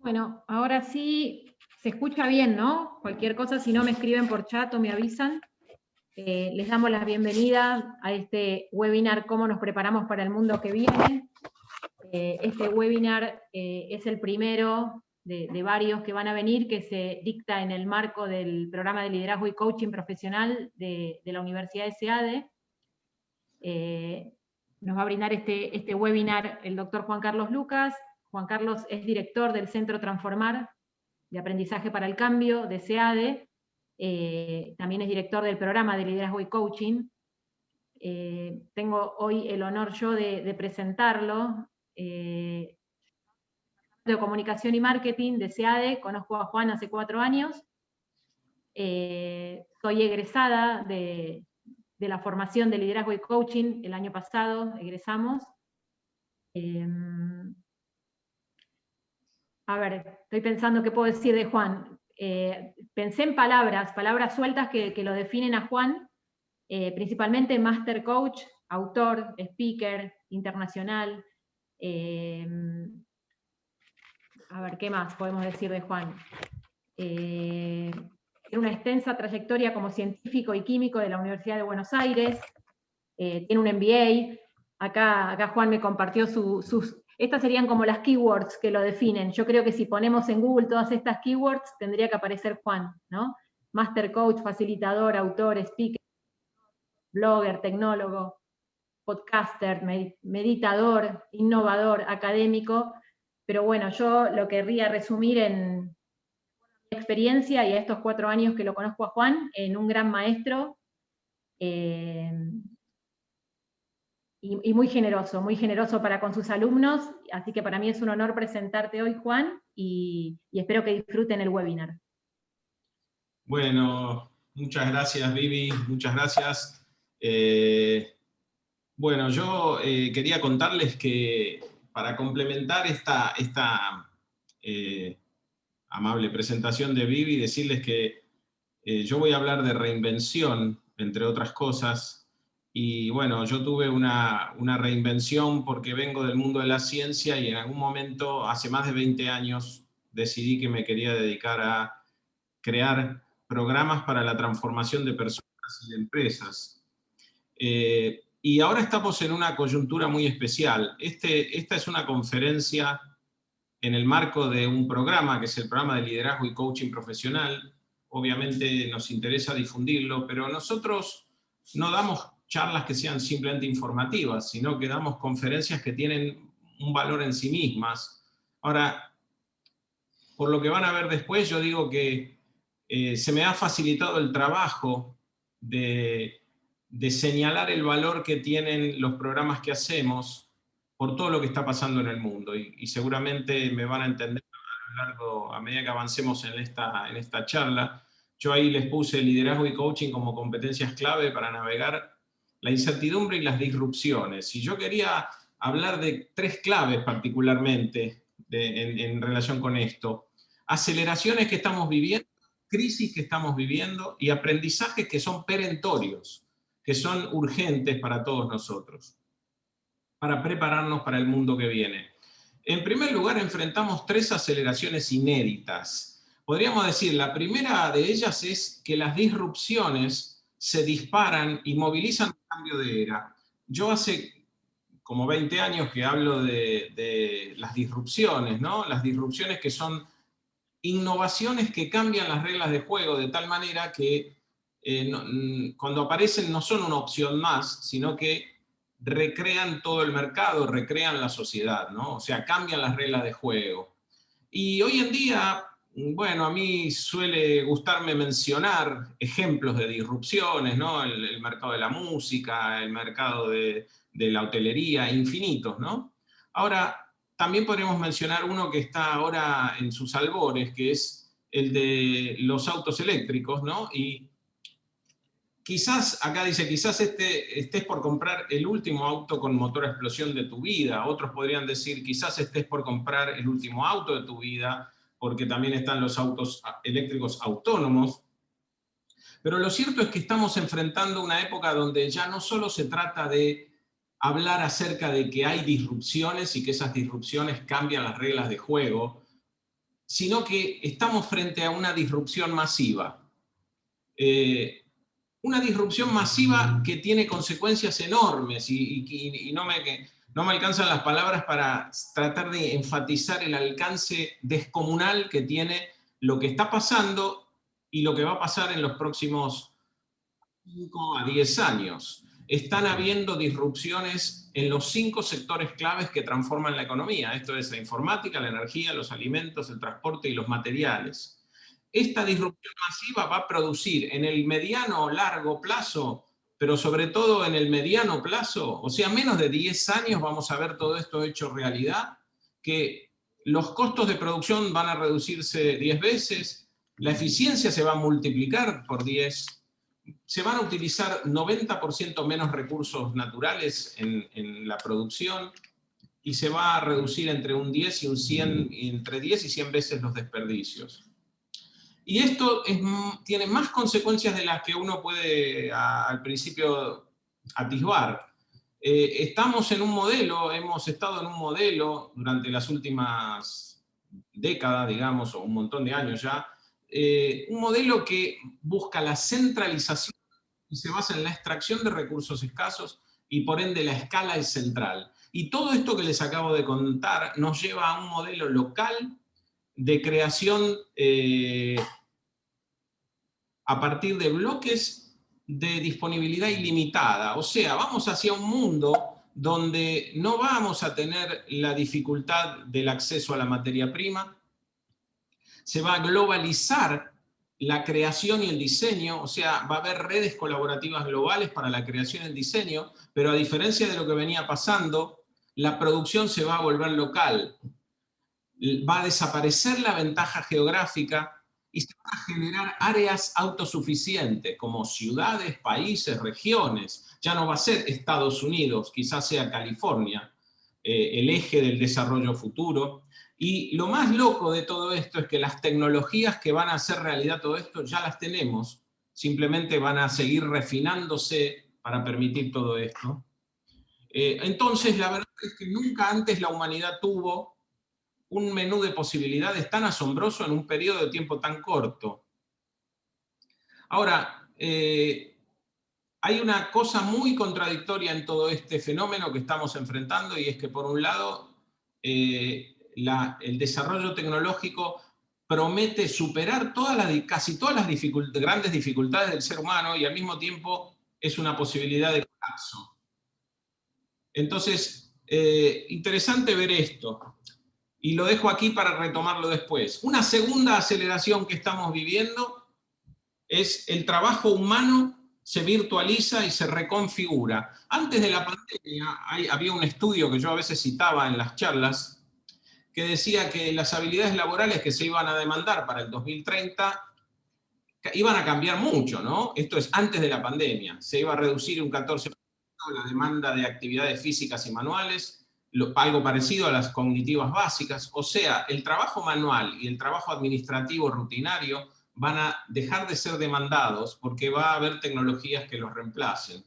Bueno, ahora sí se escucha bien, ¿no? Cualquier cosa, si no me escriben por chat o me avisan. Les damos la bienvenida a este webinar Cómo nos preparamos para el mundo que viene. Este webinar es el primero de varios que van a venir, que se dicta en el marco del programa de liderazgo y coaching profesional de la Universidad de SEADE. Nos va a brindar este webinar el doctor Juan Carlos Lucas. Juan Carlos es director del Centro Transformar de Aprendizaje para el Cambio de SEADE. También es director del programa de liderazgo y coaching. Tengo hoy el honor yo de presentarlo. De comunicación y marketing de SEADE, conozco a Juan hace 4 años. Soy egresada de la formación de liderazgo y coaching el año pasado, egresamos. A ver, estoy pensando qué puedo decir de Juan. Pensé en palabras sueltas que lo definen a Juan, principalmente Master Coach, autor, speaker, internacional. A ver, ¿qué más podemos decir de Juan? Tiene una extensa trayectoria como científico y químico de la Universidad de Buenos Aires, tiene un MBA. Acá Juan me compartió sus... Estas serían como las keywords que lo definen. Yo creo que si ponemos en Google todas estas keywords, tendría que aparecer Juan, ¿no? Master Coach, facilitador, autor, speaker, blogger, tecnólogo, podcaster, meditador, innovador, académico. Pero bueno, yo lo querría resumir en mi experiencia y a estos 4 años que lo conozco a Juan, en un gran maestro, y muy generoso para con sus alumnos, así que para mí es un honor presentarte hoy, Juan, y espero que disfruten el webinar. Bueno, muchas gracias, Vivi, muchas gracias. Bueno, yo quería contarles que para complementar esta amable presentación de Vivi, decirles que yo voy a hablar de reinvención, entre otras cosas. Y bueno, yo tuve una reinvención porque vengo del mundo de la ciencia y en algún momento, hace más de 20 años, decidí que me quería dedicar a crear programas para la transformación de personas y de empresas. Y ahora estamos en una coyuntura muy especial. Esta es una conferencia en el marco de un programa, que es el programa de liderazgo y coaching profesional. Obviamente nos interesa difundirlo, pero nosotros no damos charlas que sean simplemente informativas, sino que damos conferencias que tienen un valor en sí mismas. Ahora, por lo que van a ver después, yo digo que se me ha facilitado el trabajo de señalar el valor que tienen los programas que hacemos por todo lo que está pasando en el mundo. Y seguramente me van a entender a medida que avancemos en esta charla. Yo ahí les puse liderazgo y coaching como competencias clave para navegar la incertidumbre y las disrupciones. Y yo quería hablar de 3 claves particularmente en relación con esto. Aceleraciones que estamos viviendo, crisis que estamos viviendo y aprendizajes que son perentorios, que son urgentes para todos nosotros, para prepararnos para el mundo que viene. En primer lugar, enfrentamos 3 aceleraciones inéditas. Podríamos decir, la primera de ellas es que las disrupciones se disparan y movilizan un cambio de era. Yo hace como 20 años que hablo de las disrupciones, ¿no? Las disrupciones que son innovaciones que cambian las reglas de juego de tal manera que cuando aparecen no son una opción más, sino que recrean todo el mercado, recrean la sociedad, ¿no? O sea, cambian las reglas de juego. Y hoy en día, bueno, a mí suele gustarme mencionar ejemplos de disrupciones, ¿no? El mercado de la música, el mercado de la hotelería, infinitos, ¿no? Ahora, también podríamos mencionar uno que está ahora en sus albores, que es el de los autos eléctricos, ¿no? Y quizás, acá dice, quizás estés por comprar el último auto con motor a explosión de tu vida. Otros podrían decir, quizás estés por comprar el último auto de tu vida, porque también están los autos eléctricos autónomos. Pero lo cierto es que estamos enfrentando una época donde ya no solo se trata de hablar acerca de que hay disrupciones y que esas disrupciones cambian las reglas de juego, sino que estamos frente a una disrupción masiva. Una disrupción masiva que tiene consecuencias enormes y no me alcanzan las palabras para tratar de enfatizar el alcance descomunal que tiene lo que está pasando y lo que va a pasar en los próximos 5 a 10 años. Están habiendo disrupciones en los 5 sectores claves que transforman la economía. Esto es la informática, la energía, los alimentos, el transporte y los materiales. Esta disrupción masiva va a producir en el mediano o largo plazo, pero sobre todo en el mediano plazo, o sea, menos de 10 años vamos a ver todo esto hecho realidad, que los costos de producción van a reducirse 10 veces, la eficiencia se va a multiplicar por 10, se van a utilizar 90% menos recursos naturales en la producción y se va a reducir entre un 10 y un 100, entre 10 y 100 veces los desperdicios. Y esto tiene más consecuencias de las que uno puede al principio atisbar. Estamos en un modelo, hemos estado en un modelo durante las últimas décadas, digamos, o un montón de años ya, un modelo que busca la centralización y se basa en la extracción de recursos escasos y por ende la escala es central. Y todo esto que les acabo de contar nos lleva a un modelo local de creación a partir de bloques de disponibilidad ilimitada. O sea, vamos hacia un mundo donde no vamos a tener la dificultad del acceso a la materia prima, se va a globalizar la creación y el diseño, o sea, va a haber redes colaborativas globales para la creación y el diseño, pero a diferencia de lo que venía pasando, la producción se va a volver local. Va a desaparecer la ventaja geográfica y se van a generar áreas autosuficientes, como ciudades, países, regiones. Ya no va a ser Estados Unidos, quizás sea California, el eje del desarrollo futuro. Y lo más loco de todo esto es que las tecnologías que van a hacer realidad todo esto ya las tenemos, simplemente van a seguir refinándose para permitir todo esto. Entonces, la verdad es que nunca antes la humanidad tuvo un menú de posibilidades tan asombroso en un periodo de tiempo tan corto. Ahora, hay una cosa muy contradictoria en todo este fenómeno que estamos enfrentando, y es que por un lado el desarrollo tecnológico promete superar casi todas las grandes dificultades del ser humano, y al mismo tiempo es una posibilidad de colapso. Entonces, interesante ver esto. Y lo dejo aquí para retomarlo después. Una segunda aceleración que estamos viviendo es el trabajo humano se virtualiza y se reconfigura. Antes de la pandemia había un estudio que yo a veces citaba en las charlas que decía que las habilidades laborales que se iban a demandar para el 2030 iban a cambiar mucho, ¿no? Esto es antes de la pandemia. Se iba a reducir un 14% la demanda de actividades físicas y manuales, algo parecido a las cognitivas básicas. O sea, el trabajo manual y el trabajo administrativo rutinario van a dejar de ser demandados porque va a haber tecnologías que los reemplacen.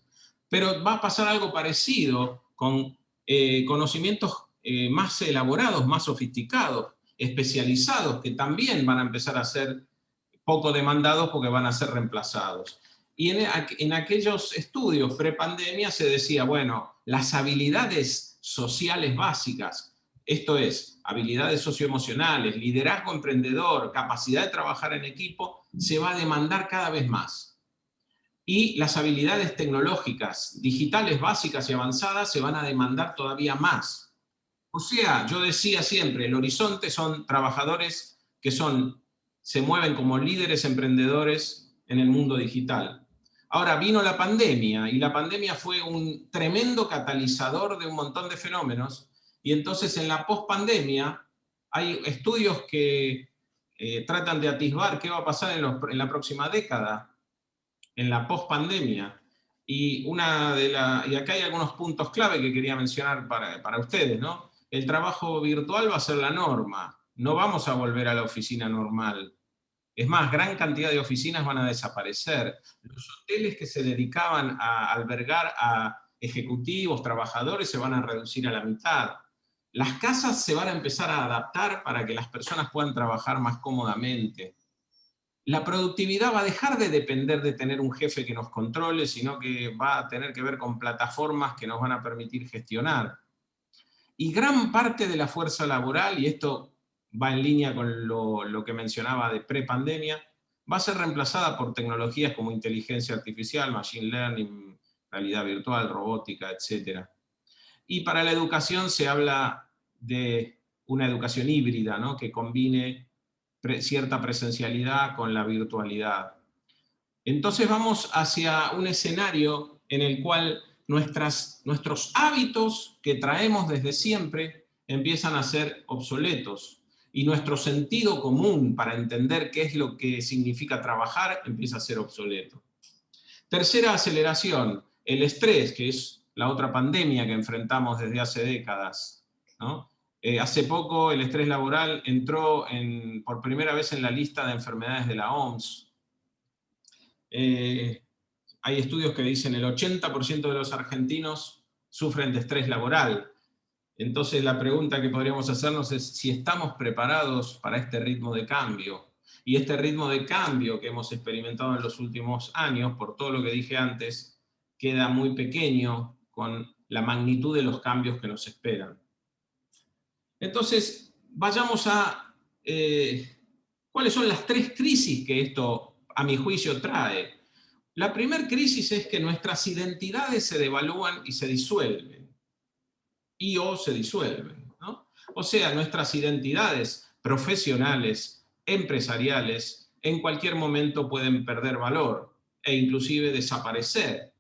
Pero va a pasar algo parecido con conocimientos más elaborados, más sofisticados, especializados, que también van a empezar a ser poco demandados porque van a ser reemplazados. Y en aquellos estudios pre-pandemia se decía, bueno, las habilidades sociales básicas, esto es, habilidades socioemocionales, liderazgo emprendedor, capacidad de trabajar en equipo, se va a demandar cada vez más. Y las habilidades tecnológicas, digitales básicas y avanzadas se van a demandar todavía más. O sea, yo decía siempre, el horizonte son trabajadores que se mueven como líderes emprendedores en el mundo digital. Ahora vino la pandemia, y la pandemia fue un tremendo catalizador de un montón de fenómenos, y entonces en la pospandemia hay estudios que tratan de atisbar qué va a pasar en la próxima década, en la pospandemia. Y acá hay algunos puntos clave que quería mencionar para ustedes, ¿no? El trabajo virtual va a ser la norma, no vamos a volver a la oficina normal. Es más, gran cantidad de oficinas van a desaparecer. Los hoteles que se dedicaban a albergar a ejecutivos, trabajadores, se van a reducir a la mitad. Las casas se van a empezar a adaptar para que las personas puedan trabajar más cómodamente. La productividad va a dejar de depender de tener un jefe que nos controle, sino que va a tener que ver con plataformas que nos van a permitir gestionar. Y gran parte de la fuerza laboral, y esto va en línea con lo que mencionaba de prepandemia, va a ser reemplazada por tecnologías como inteligencia artificial, machine learning, realidad virtual, robótica, etc. Y para la educación se habla de una educación híbrida, ¿no? Que combine cierta presencialidad con la virtualidad. Entonces vamos hacia un escenario en el cual nuestros hábitos que traemos desde siempre empiezan a ser obsoletos y nuestro sentido común para entender qué es lo que significa trabajar empieza a ser obsoleto. Tercera aceleración, el estrés, que es la otra pandemia que enfrentamos desde hace décadas, ¿no? Hace poco el estrés laboral entró por primera vez en la lista de enfermedades de la OMS. Hay estudios que dicen el 80% de los argentinos sufren de estrés laboral. Entonces la pregunta que podríamos hacernos es si estamos preparados para este ritmo de cambio. Y este ritmo de cambio que hemos experimentado en los últimos años, por todo lo que dije antes, queda muy pequeño con la magnitud de los cambios que nos esperan. Entonces, vayamos a cuáles son las tres crisis que esto, a mi juicio, trae. La primera crisis es que nuestras identidades se devalúan y se disuelven. O se disuelven, ¿no? O sea, nuestras identidades profesionales, empresariales, en cualquier momento pueden perder valor e inclusive desaparecer.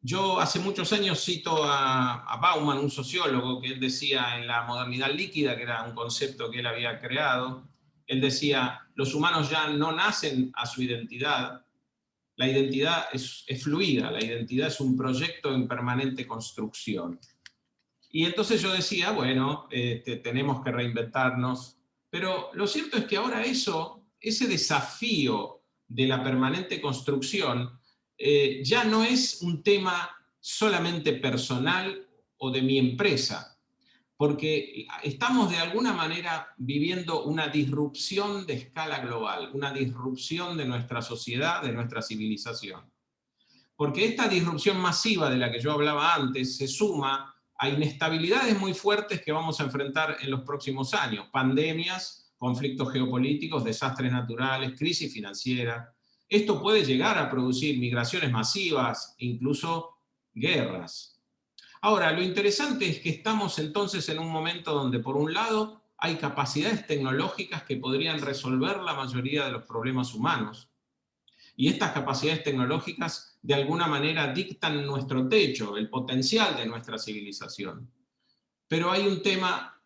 Yo hace muchos años cito a Bauman, un sociólogo, que él decía en la modernidad líquida, que era un concepto que él había creado, él decía, los humanos ya no nacen a su identidad, la identidad es fluida, la identidad es un proyecto en permanente construcción. Y entonces yo decía, bueno, tenemos que reinventarnos, pero lo cierto es que ahora ese desafío de la permanente construcción ya no es un tema solamente personal o de mi empresa, porque estamos de alguna manera viviendo una disrupción de escala global, una disrupción de nuestra sociedad, de nuestra civilización. Porque esta disrupción masiva de la que yo hablaba antes se suma a inestabilidades muy fuertes que vamos a enfrentar en los próximos años. Pandemias, conflictos geopolíticos, desastres naturales, crisis financiera. Esto puede llegar a producir migraciones masivas, incluso guerras. Ahora, lo interesante es que estamos entonces en un momento donde, por un lado, hay capacidades tecnológicas que podrían resolver la mayoría de los problemas humanos. Y estas capacidades tecnológicas de alguna manera dictan nuestro techo, el potencial de nuestra civilización. Pero hay un tema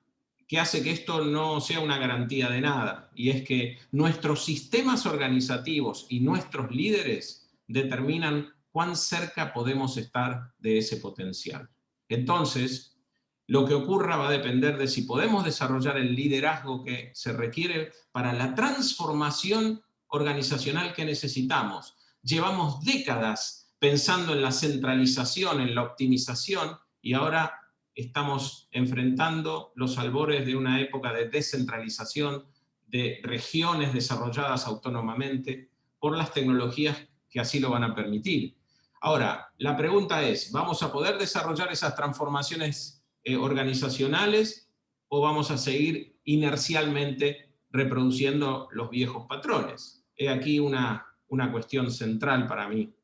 que hace que esto no sea una garantía de nada, y es que nuestros sistemas organizativos y nuestros líderes determinan cuán cerca podemos estar de ese potencial. Entonces, lo que ocurra va a depender de si podemos desarrollar el liderazgo que se requiere para la transformación organizacional que necesitamos. Llevamos décadas pensando en la centralización, en la optimización, y ahora estamos enfrentando los albores de una época de descentralización, de regiones desarrolladas autónomamente por las tecnologías que así lo van a permitir. Ahora, la pregunta es, ¿vamos a poder desarrollar esas transformaciones organizacionales o vamos a seguir inercialmente reproduciendo los viejos patrones? He aquí una cuestión central para mí.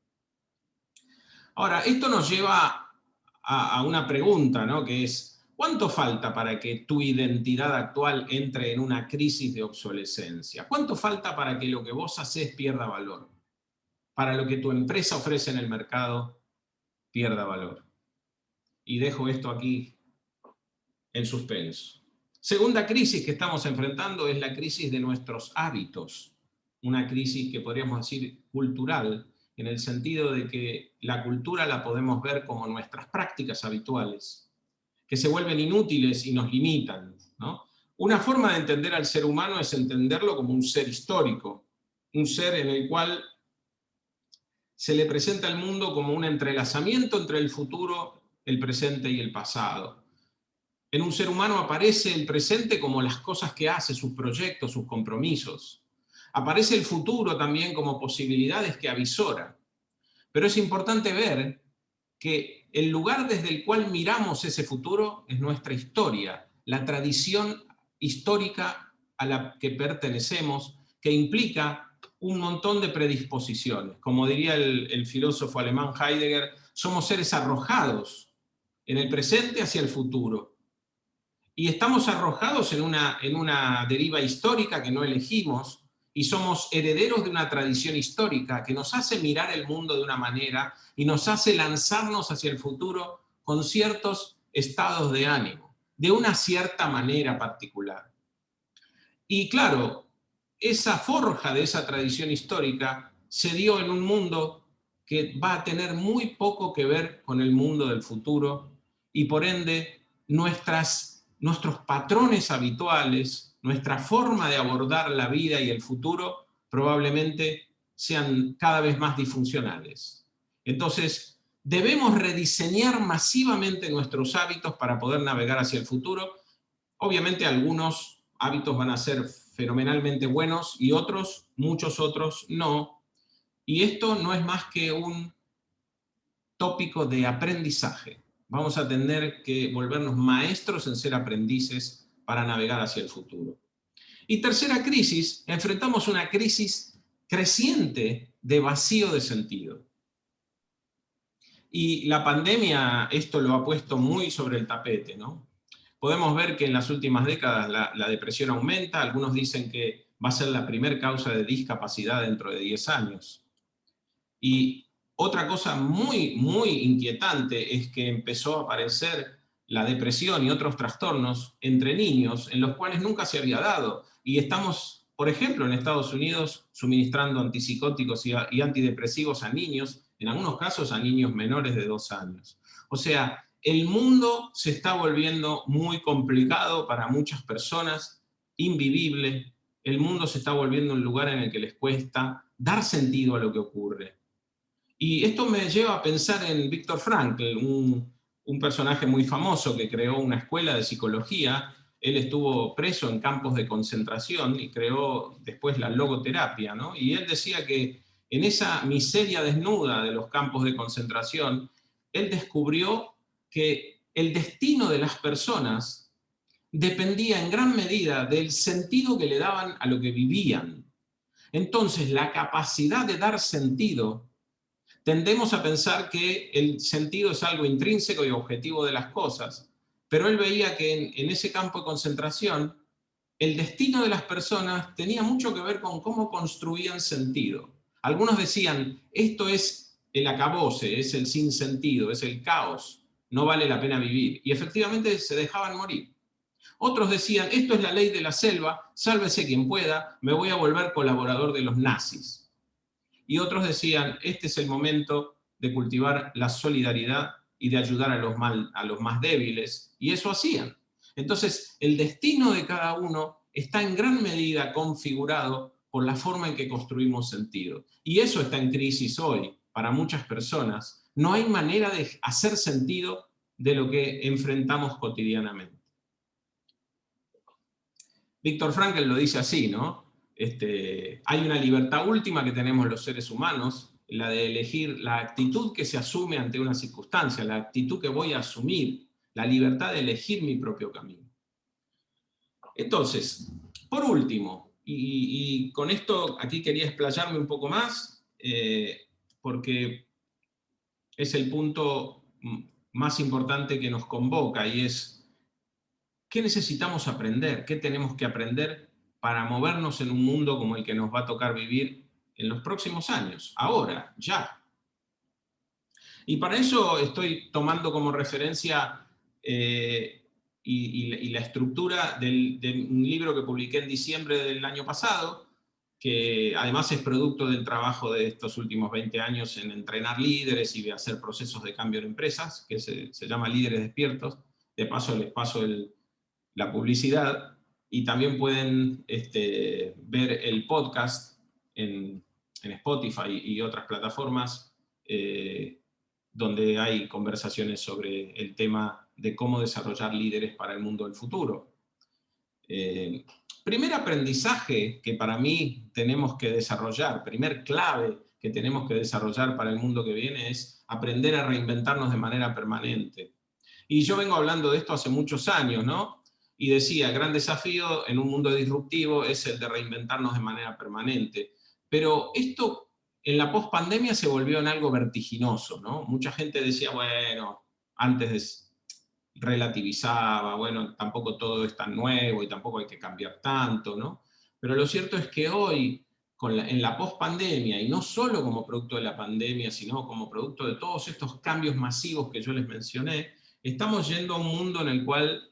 Ahora, esto nos lleva a una pregunta, ¿no? Que es, ¿cuánto falta para que tu identidad actual entre en una crisis de obsolescencia? ¿Cuánto falta para que lo que vos hacés pierda valor? Para lo que tu empresa ofrece en el mercado pierda valor. Y dejo esto aquí en suspenso. Segunda crisis que estamos enfrentando es la crisis de nuestros hábitos. Una crisis que podríamos decir cultural, en el sentido de que la cultura la podemos ver como nuestras prácticas habituales, que se vuelven inútiles y nos limitan, ¿no? Una forma de entender al ser humano es entenderlo como un ser histórico, un ser en el cual se le presenta al mundo como un entrelazamiento entre el futuro, el presente y el pasado. En un ser humano aparece el presente como las cosas que hace, sus proyectos, sus compromisos. Aparece el futuro también como posibilidades que avisora. Pero es importante ver que el lugar desde el cual miramos ese futuro es nuestra historia, la tradición histórica a la que pertenecemos, que implica un montón de predisposiciones. Como diría el filósofo alemán Heidegger, somos seres arrojados en el presente hacia el futuro. Y estamos arrojados en una deriva histórica que no elegimos, y somos herederos de una tradición histórica que nos hace mirar el mundo de una manera y nos hace lanzarnos hacia el futuro con ciertos estados de ánimo, de una cierta manera particular. Y claro, esa forja de esa tradición histórica se dio en un mundo que va a tener muy poco que ver con el mundo del futuro, y por ende nuestros patrones habituales, nuestra forma de abordar la vida y el futuro probablemente sean cada vez más disfuncionales. Entonces, debemos rediseñar masivamente nuestros hábitos para poder navegar hacia el futuro. Obviamente algunos hábitos van a ser fenomenalmente buenos y otros, muchos otros, no. Y esto no es más que un tópico de aprendizaje. Vamos a tener que volvernos maestros en ser aprendices para navegar hacia el futuro. Y tercera crisis, enfrentamos una crisis creciente de vacío de sentido. Y la pandemia esto lo ha puesto muy sobre el tapete, ¿no? Podemos ver que en las últimas décadas la depresión aumenta, algunos dicen que va a ser la primera causa de discapacidad dentro de 10 años. Y otra cosa muy, muy inquietante es que empezó a aparecer la depresión y otros trastornos entre niños en los cuales nunca se había dado. Y estamos, por ejemplo, en Estados Unidos suministrando antipsicóticos y antidepresivos a niños, en algunos casos a niños menores de 2 años. O sea, el mundo se está volviendo muy complicado para muchas personas, invivible. El mundo se está volviendo un lugar en el que les cuesta dar sentido a lo que ocurre. Y esto me lleva a pensar en Viktor Frankl, un personaje muy famoso que creó una escuela de psicología. Él estuvo preso en campos de concentración y creó después la logoterapia, ¿no? Y él decía que en esa miseria desnuda de los campos de concentración, él descubrió que el destino de las personas dependía en gran medida del sentido que le daban a lo que vivían. Entonces, la capacidad de dar sentido, tendemos a pensar que el sentido es algo intrínseco y objetivo de las cosas, pero él veía que en ese campo de concentración el destino de las personas tenía mucho que ver con cómo construían sentido. Algunos decían, esto es el acabose, es el sinsentido, es el caos, no vale la pena vivir. Y efectivamente se dejaban morir. Otros decían, esto es la ley de la selva, sálvese quien pueda, me voy a volver colaborador de los nazis. Y otros decían, este es el momento de cultivar la solidaridad y de ayudar a los más débiles, y eso hacían. Entonces, el destino de cada uno está en gran medida configurado por la forma en que construimos sentido. Y eso está en crisis hoy para muchas personas. No hay manera de hacer sentido de lo que enfrentamos cotidianamente. Viktor Frankl lo dice así, ¿no? Hay una libertad última que tenemos los seres humanos, la de elegir la actitud que se asume ante una circunstancia, la actitud que voy a asumir, la libertad de elegir mi propio camino. Entonces, por último, y con esto aquí quería explayarme un poco más, porque es el punto más importante que nos convoca, y es, ¿qué necesitamos aprender? ¿Qué tenemos que aprender para movernos en un mundo como el que nos va a tocar vivir en los próximos años? Ahora, ya. Y para eso estoy tomando como referencia y la estructura de un libro que publiqué en diciembre del año pasado, que además es producto del trabajo de estos últimos 20 años en entrenar líderes y de hacer procesos de cambio en empresas, que se llama Líderes Despiertos. De paso les paso la publicidad, y también pueden ver el podcast en Spotify y otras plataformas donde hay conversaciones sobre el tema de cómo desarrollar líderes para el mundo del futuro. Primer aprendizaje que para mí tenemos que desarrollar, primer clave que tenemos que desarrollar para el mundo que viene es aprender a reinventarnos de manera permanente. Y yo vengo hablando de esto hace muchos años, ¿no? Y decía, el gran desafío en un mundo disruptivo es el de reinventarnos de manera permanente. Pero esto en la pospandemia se volvió en algo vertiginoso, ¿no? Mucha gente decía, bueno, antes relativizaba, bueno, tampoco todo es tan nuevo y tampoco hay que cambiar tanto, ¿no? Pero lo cierto es que hoy, en la pospandemia, y no solo como producto de la pandemia, sino como producto de todos estos cambios masivos que yo les mencioné, estamos yendo a un mundo en el cual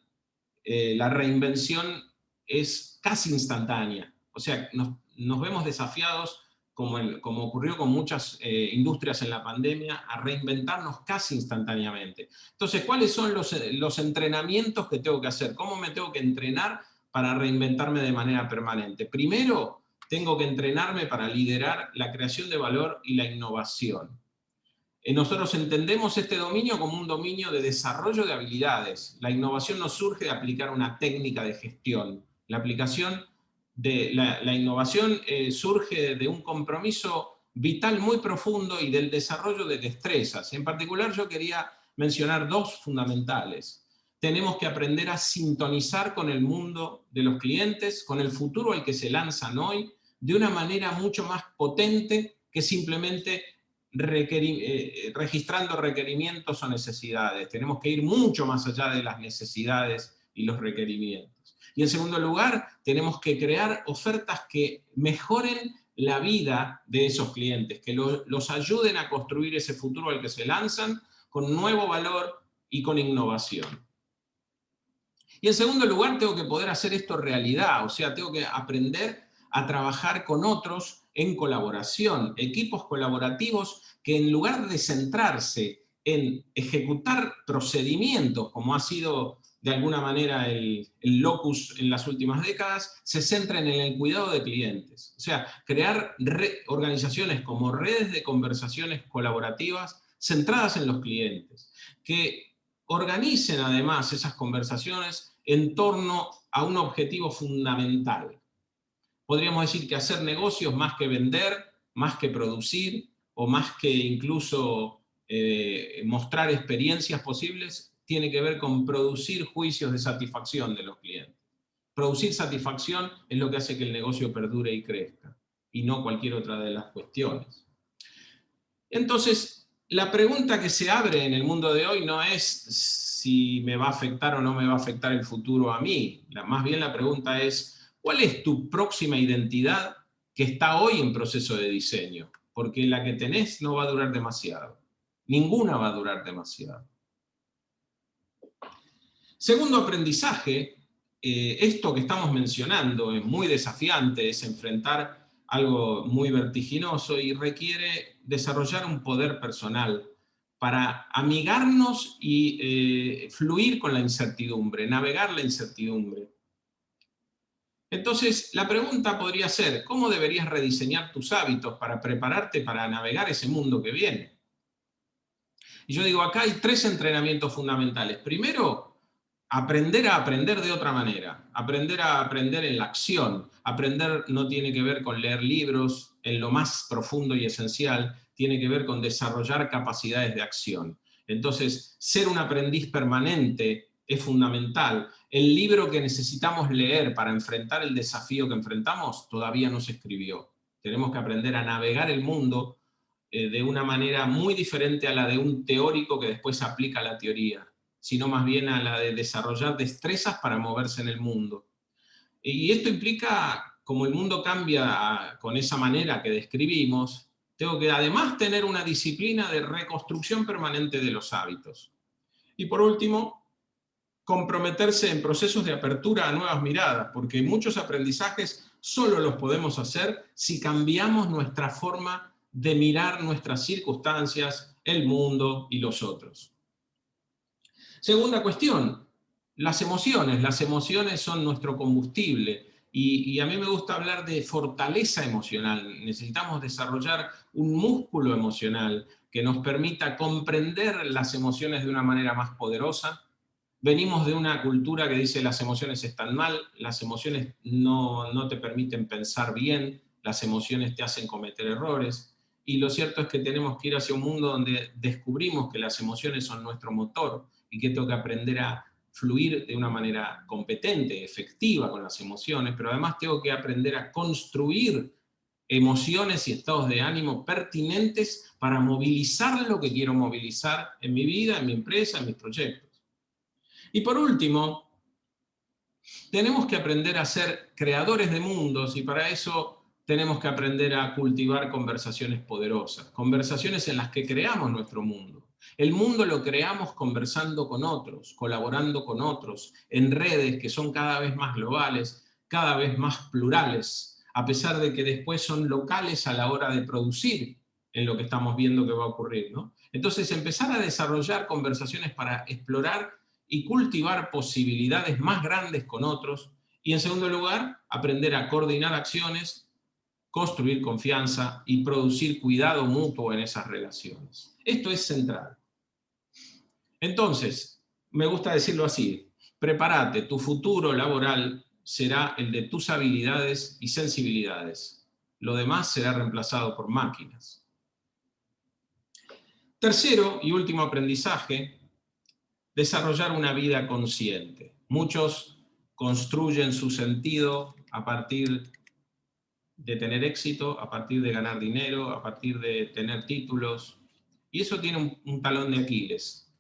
la reinvención es casi instantánea. O sea, nos vemos desafiados, como ocurrió con muchas industrias en la pandemia, a reinventarnos casi instantáneamente. Entonces, ¿cuáles son los entrenamientos que tengo que hacer? ¿Cómo me tengo que entrenar para reinventarme de manera permanente? Primero, tengo que entrenarme para liderar la creación de valor y la innovación. Nosotros entendemos este dominio como un dominio de desarrollo de habilidades. La innovación no surge de aplicar una técnica de gestión. La innovación surge de un compromiso vital muy profundo y del desarrollo de destrezas. En particular, yo quería mencionar dos fundamentales. Tenemos que aprender a sintonizar con el mundo de los clientes, con el futuro al que se lanzan hoy, de una manera mucho más potente que simplemente registrando requerimientos o necesidades. Tenemos que ir mucho más allá de las necesidades y los requerimientos. Y en segundo lugar, tenemos que crear ofertas que mejoren la vida de esos clientes, que los ayuden a construir ese futuro al que se lanzan con nuevo valor y con innovación. Y en segundo lugar, tengo que poder hacer esto realidad, o sea, tengo que aprender a trabajar con otros en colaboración, equipos colaborativos que en lugar de centrarse en ejecutar procedimientos, como ha sido de alguna manera el locus en las últimas décadas, se centren en el cuidado de clientes. O sea, crear organizaciones como redes de conversaciones colaborativas centradas en los clientes, que organicen además esas conversaciones en torno a un objetivo fundamental. Podríamos decir que hacer negocios más que vender, más que producir, o más que incluso mostrar experiencias posibles, tiene que ver con producir juicios de satisfacción de los clientes. Producir satisfacción es lo que hace que el negocio perdure y crezca, y no cualquier otra de las cuestiones. Entonces, la pregunta que se abre en el mundo de hoy no es si me va a afectar o no me va a afectar el futuro a mí. Más bien la pregunta es, ¿cuál es tu próxima identidad que está hoy en proceso de diseño? Porque la que tenés no va a durar demasiado. Ninguna va a durar demasiado. Segundo aprendizaje, esto que estamos mencionando es muy desafiante, es enfrentar algo muy vertiginoso y requiere desarrollar un poder personal para amigarnos y fluir con la incertidumbre, navegar la incertidumbre. Entonces, la pregunta podría ser, ¿cómo deberías rediseñar tus hábitos para prepararte para navegar ese mundo que viene? Y yo digo, acá hay tres entrenamientos fundamentales. Primero, aprender a aprender de otra manera, aprender a aprender en la acción. Aprender no tiene que ver con leer libros en lo más profundo y esencial, tiene que ver con desarrollar capacidades de acción. Entonces, ser un aprendiz permanente es fundamental. El libro que necesitamos leer para enfrentar el desafío que enfrentamos todavía no se escribió. Tenemos que aprender a navegar el mundo de una manera muy diferente a la de un teórico que después aplica la teoría, sino más bien a la de desarrollar destrezas para moverse en el mundo. Y esto implica, como el mundo cambia con esa manera que describimos, tengo que además tener una disciplina de reconstrucción permanente de los hábitos. Y por último, comprometerse en procesos de apertura a nuevas miradas, porque muchos aprendizajes solo los podemos hacer si cambiamos nuestra forma de mirar nuestras circunstancias, el mundo y los otros. Segunda cuestión, las emociones. Las emociones son nuestro combustible y a mí me gusta hablar de fortaleza emocional. Necesitamos desarrollar un músculo emocional que nos permita comprender las emociones de una manera más poderosa Venimos de una cultura que dice las emociones están mal, las emociones no te permiten pensar bien, las emociones te hacen cometer errores, y lo cierto es que tenemos que ir hacia un mundo donde descubrimos que las emociones son nuestro motor y que tengo que aprender a fluir de una manera competente, efectiva con las emociones, pero además tengo que aprender a construir emociones y estados de ánimo pertinentes para movilizar lo que quiero movilizar en mi vida, en mi empresa, en mis proyectos. Y por último, tenemos que aprender a ser creadores de mundos, y para eso tenemos que aprender a cultivar conversaciones poderosas, conversaciones en las que creamos nuestro mundo. El mundo lo creamos conversando con otros, colaborando con otros, en redes que son cada vez más globales, cada vez más plurales, a pesar de que después son locales a la hora de producir en lo que estamos viendo que va a ocurrir, ¿no? Entonces, empezar a desarrollar conversaciones para explorar y cultivar posibilidades más grandes con otros, y en segundo lugar, aprender a coordinar acciones, construir confianza y producir cuidado mutuo en esas relaciones. Esto es central. Entonces, me gusta decirlo así, prepárate, tu futuro laboral será el de tus habilidades y sensibilidades. Lo demás será reemplazado por máquinas. Tercero y último aprendizaje, desarrollar una vida consciente. Muchos construyen su sentido a partir de tener éxito, a partir de ganar dinero, a partir de tener títulos, y eso tiene un talón de Aquiles.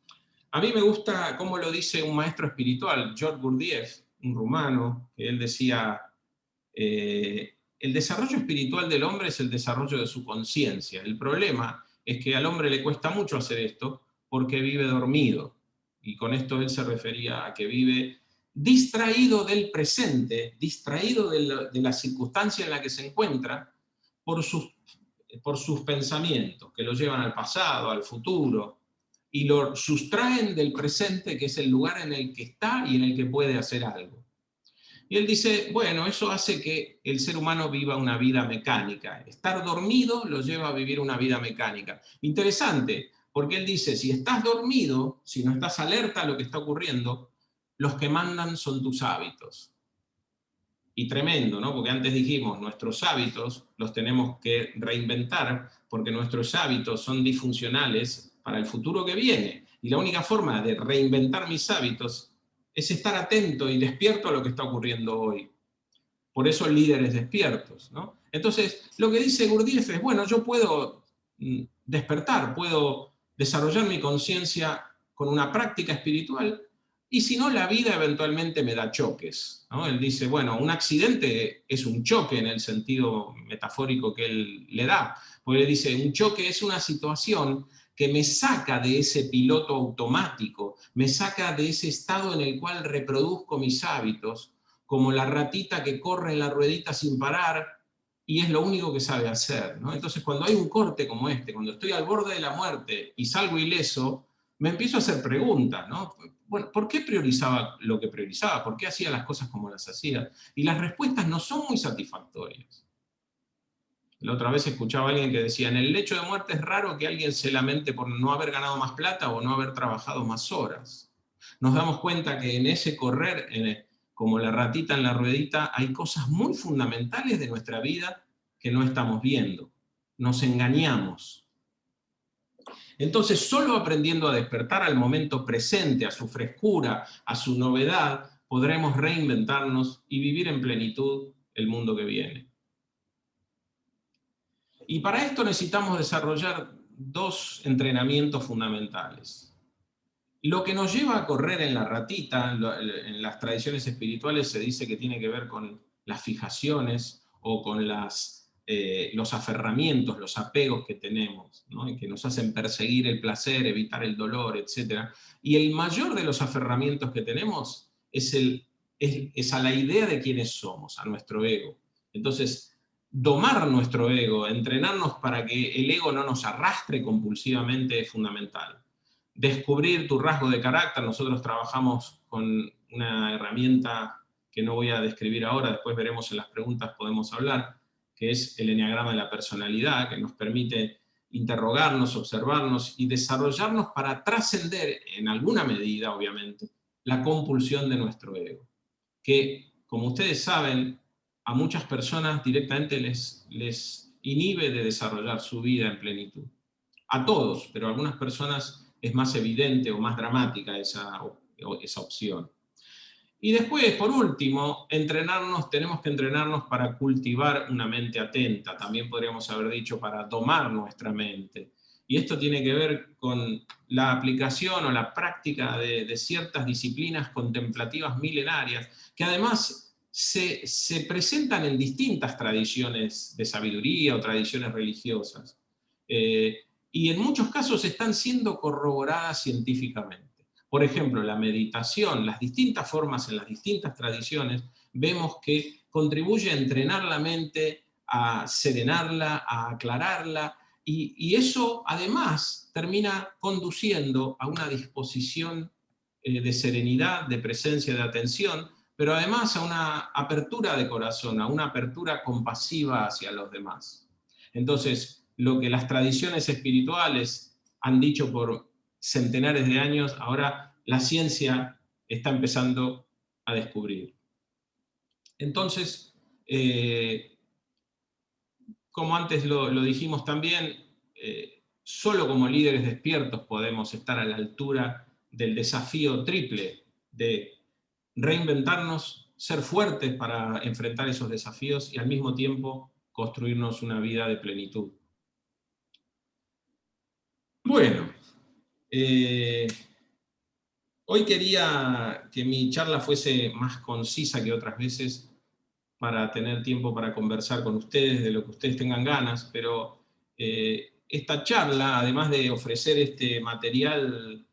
A mí me gusta cómo lo dice un maestro espiritual, George Gurdjieff, un rumano, que él decía, el desarrollo espiritual del hombre es el desarrollo de su conciencia. El problema es que al hombre le cuesta mucho hacer esto porque vive dormido. Y con esto él se refería a que vive distraído del presente, distraído de la circunstancia en la que se encuentra por sus pensamientos, que lo llevan al pasado, al futuro, y lo sustraen del presente, que es el lugar en el que está y en el que puede hacer algo. Y él dice, bueno, eso hace que el ser humano viva una vida mecánica. Estar dormido lo lleva a vivir una vida mecánica. Interesante, porque él dice, si estás dormido, si no estás alerta a lo que está ocurriendo, los que mandan son tus hábitos. Y tremendo, ¿no? Porque antes dijimos, nuestros hábitos los tenemos que reinventar, porque nuestros hábitos son disfuncionales para el futuro que viene. Y la única forma de reinventar mis hábitos es estar atento y despierto a lo que está ocurriendo hoy. Por eso líderes despiertos, ¿no? Entonces, lo que dice Gurdjieff es, bueno, yo puedo despertar, puedo desarrollar mi conciencia con una práctica espiritual, y si no, la vida eventualmente me da choques, ¿no? Él dice, bueno, un accidente es un choque en el sentido metafórico que él le da, porque él dice, un choque es una situación que me saca de ese piloto automático, me saca de ese estado en el cual reproduzco mis hábitos, como la ratita que corre en la ruedita sin parar, y es lo único que sabe hacer, ¿no? Entonces, cuando hay un corte como este, cuando estoy al borde de la muerte y salgo ileso, me empiezo a hacer preguntas, ¿no? Bueno, ¿por qué priorizaba lo que priorizaba? ¿Por qué hacía las cosas como las hacía? Y las respuestas no son muy satisfactorias. La otra vez escuchaba a alguien que decía, en el lecho de muerte es raro que alguien se lamente por no haber ganado más plata o no haber trabajado más horas. Nos damos cuenta que en ese correr, como la ratita en la ruedita, hay cosas muy fundamentales de nuestra vida que no estamos viendo. Nos engañamos. Entonces, solo aprendiendo a despertar al momento presente, a su frescura, a su novedad, podremos reinventarnos y vivir en plenitud el mundo que viene. Y para esto necesitamos desarrollar dos entrenamientos fundamentales. Lo que nos lleva a correr en la ratita, en las tradiciones espirituales se dice que tiene que ver con las fijaciones o con los aferramientos, los apegos que tenemos, ¿no? Y que nos hacen perseguir el placer, evitar el dolor, etc. Y el mayor de los aferramientos que tenemos es a la idea de quiénes somos, a nuestro ego. Entonces, domar nuestro ego, entrenarnos para que el ego no nos arrastre compulsivamente es fundamental. Descubrir tu rasgo de carácter, nosotros trabajamos con una herramienta que no voy a describir ahora, después veremos en las preguntas, podemos hablar, que es el eneagrama de la personalidad, que nos permite interrogarnos, observarnos y desarrollarnos para trascender, en alguna medida obviamente, la compulsión de nuestro ego, que, como ustedes saben, a muchas personas directamente les inhibe de desarrollar su vida en plenitud. A todos, pero a algunas personas es más evidente o más dramática esa opción. Y después, por último, tenemos que entrenarnos para cultivar una mente atenta, también podríamos haber dicho para domar nuestra mente. Y esto tiene que ver con la aplicación o la práctica de ciertas disciplinas contemplativas milenarias, que además se presentan en distintas tradiciones de sabiduría o tradiciones religiosas. Y en muchos casos están siendo corroboradas científicamente. Por ejemplo, la meditación, las distintas formas en las distintas tradiciones, vemos que contribuye a entrenar la mente, a serenarla, a aclararla, y eso además termina conduciendo a una disposición de serenidad, de presencia, de atención, pero además a una apertura de corazón, a una apertura compasiva hacia los demás. Entonces, lo que las tradiciones espirituales han dicho por centenares de años, ahora la ciencia está empezando a descubrir. Entonces, como antes lo dijimos también, solo como líderes despiertos podemos estar a la altura del desafío triple de reinventarnos, ser fuertes para enfrentar esos desafíos y al mismo tiempo construirnos una vida de plenitud. Bueno, hoy quería que mi charla fuese más concisa que otras veces para tener tiempo para conversar con ustedes de lo que ustedes tengan ganas, pero esta charla, además de ofrecer este material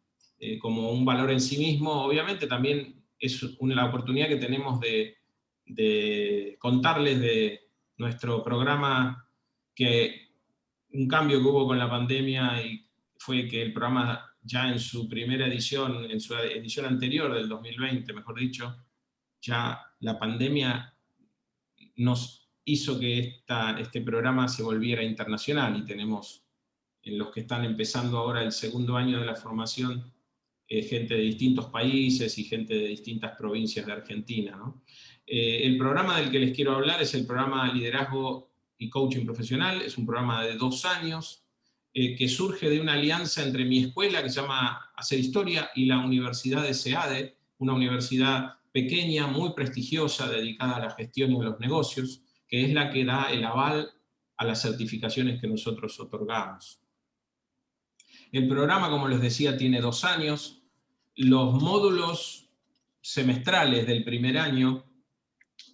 como un valor en sí mismo, obviamente también es la oportunidad que tenemos de contarles de nuestro programa, que un cambio que hubo con la pandemia y fue que el programa ya en su primera edición, en su edición anterior del 2020, mejor dicho, ya la pandemia nos hizo que este programa se volviera internacional y tenemos en los que están empezando ahora el segundo año de la formación gente de distintos países y gente de distintas provincias de Argentina, ¿no? El programa del que les quiero hablar es el programa Liderazgo y Coaching Profesional, es un programa de 2 años que surge de una alianza entre mi escuela, que se llama Hacer Historia, y la Universidad de SEADE, una universidad pequeña, muy prestigiosa, dedicada a la gestión y a los negocios, que es la que da el aval a las certificaciones que nosotros otorgamos. El programa, como les decía, tiene 2 años. Los módulos semestrales del primer año,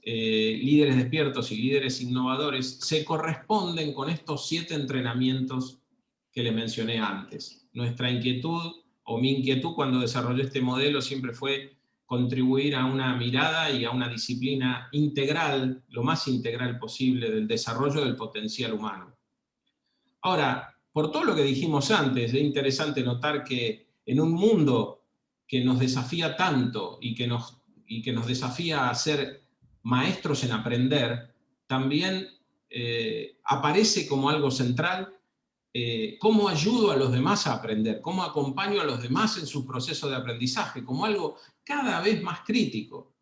líderes despiertos y líderes innovadores, se corresponden con estos 7 entrenamientos que les mencioné antes. Nuestra inquietud, o mi inquietud cuando desarrollé este modelo, siempre fue contribuir a una mirada y a una disciplina integral, lo más integral posible, del desarrollo del potencial humano. Ahora, por todo lo que dijimos antes, es interesante notar que en un mundo que nos desafía tanto y que nos desafía a ser maestros en aprender, también aparece como algo central cómo ayudo a los demás a aprender, cómo acompaño a los demás en su proceso de aprendizaje, como algo cada vez más crítico.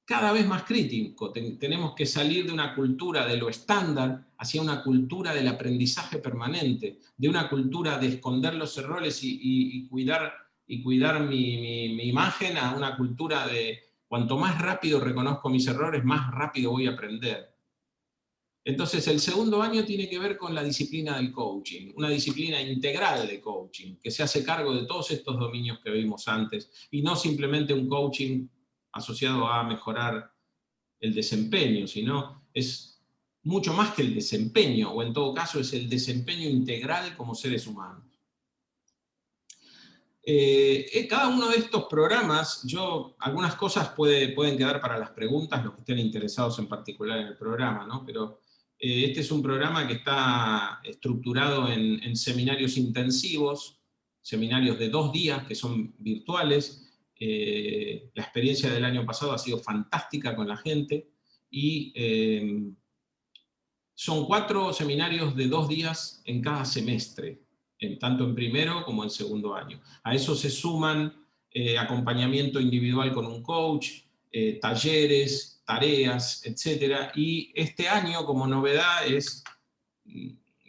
Cada vez más crítico. Tenemos que salir de una cultura de lo estándar hacia una cultura del aprendizaje permanente, de una cultura de esconder los errores y cuidar mi imagen, a una cultura de cuanto más rápido reconozco mis errores, más rápido voy a aprender. Entonces, el segundo año tiene que ver con la disciplina del coaching, una disciplina integral de coaching, que se hace cargo de todos estos dominios que vimos antes, y no simplemente un coaching asociado a mejorar el desempeño, sino es mucho más que el desempeño, o en todo caso es el desempeño integral como seres humanos. Cada uno de estos programas, algunas cosas pueden quedar para las preguntas, los que estén interesados en particular en el programa, ¿no? Pero este es un programa que está estructurado en seminarios intensivos, seminarios de 2 días que son virtuales. La experiencia del año pasado ha sido fantástica con la gente y son 4 seminarios de 2 días en cada semestre, tanto en primero como en segundo año. A eso se suman acompañamiento individual con un coach, talleres, tareas, etc. Y este año, como novedad,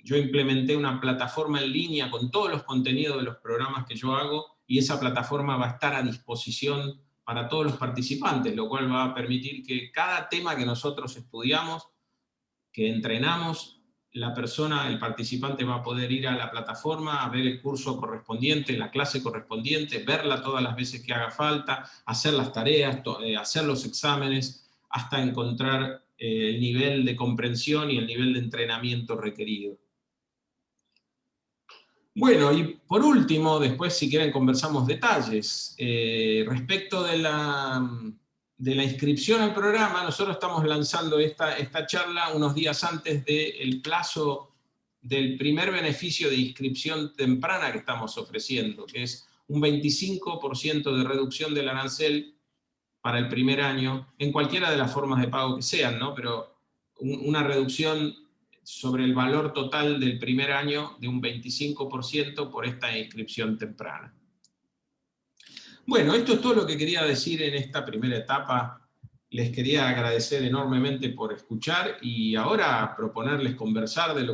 yo implementé una plataforma en línea con todos los contenidos de los programas que yo hago, y esa plataforma va a estar a disposición para todos los participantes, lo cual va a permitir que cada tema que nosotros estudiamos, que entrenamos, la persona, el participante va a poder ir a la plataforma, a ver el curso correspondiente, la clase correspondiente, verla todas las veces que haga falta, hacer las tareas, hacer los exámenes, hasta encontrar el nivel de comprensión y el nivel de entrenamiento requerido. Bueno, y por último, después si quieren conversamos detalles. Respecto de la inscripción al programa, nosotros estamos lanzando esta charla unos días antes del plazo del primer beneficio de inscripción temprana que estamos ofreciendo, que es un 25% de reducción del arancel para el primer año, en cualquiera de las formas de pago que sean, ¿no? Pero una reducción sobre el valor total del primer año de un 25% por esta inscripción temprana. Bueno, esto es todo lo que quería decir en esta primera etapa. Les quería agradecer enormemente por escuchar y ahora proponerles conversar de lo que